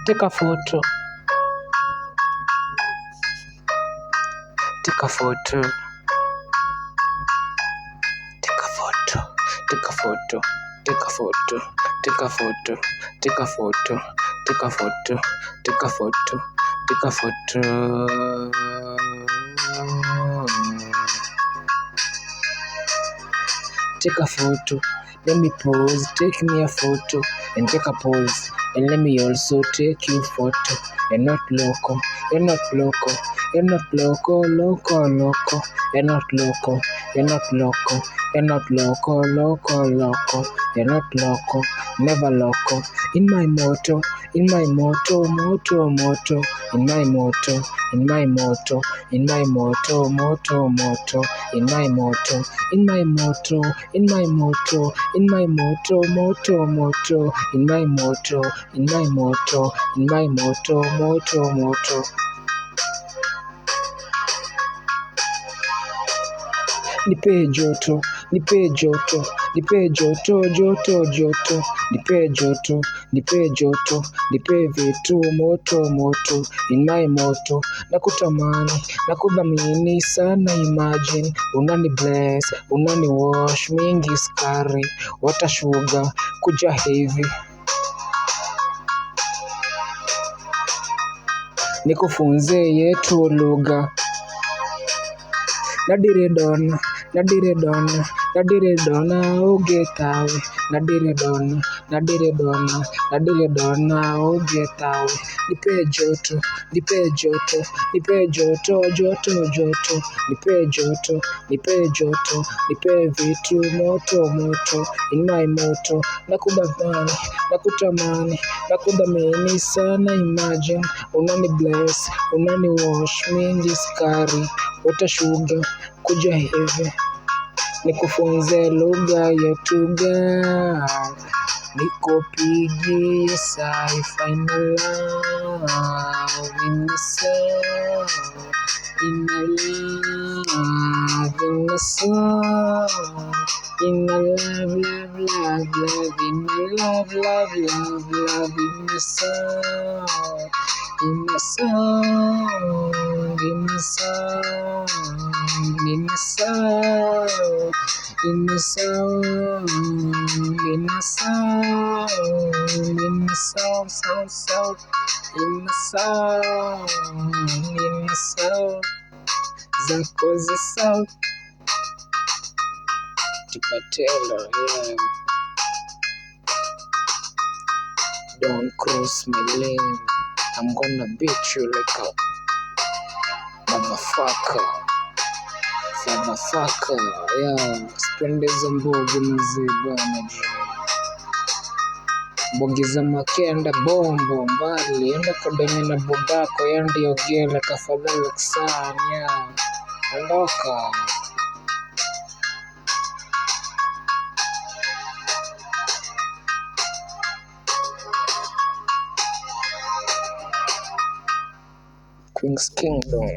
Take a photo. Take a photo. Take a photo. Take a photo. Take a photo. Take a photo. Take a photo. Take a photo. Take a photo. Take a photo. Take a photo. Let me pose. Take me a photo and take a pose. And let me also take you photo. You're not loco. You're not loco. You're not loco. Loco. You're not loco. You're not loco. You're not loco. Loco. You're not loco. Never loco. In my motto. In my motto. In my motto. In my motto. In my motto. In my motto. In my motto. In my motto. In my motto. In my motto. In my motto. In my motto. Nipe joto, nipe joto, nipe joto, nipe joto, nipe joto, nipe vitu moto, in my moto, nakutamani, nakudhamini sana, imagine, unani bless, unani wash, mingi skari, water sugar, kuja hivi. Nikufunze yetu lugha. Nadire dona, ugetawe. Nadire dona, ugetawe. Nipe joto. Nipe joto, nipe vitu moto, in my moto, nakutamani, nakudhamini sana, imagine, unani bless, unani wash, mingi skari, water sugar, kuja hivi, nikufunze lugha yetu girl, nikupigie sai final love, in the soul, in the love, in the soul, in the love, in the love, in the soul, in the soul, in the soul, in the soul, in the soul, in the soul, in the soul, in the soul, zako zisau, Tipatela, yeah. Don't cross my lane. I'm gonna beat you like a motherfucker, yeah. Spende za mbogi mzee bana juu. Mbogi za makenda bombo mbali. Enda kademe na budako yandi yogele kafadhali kusanya, yeah. Ondoka. Queen's Kingdom.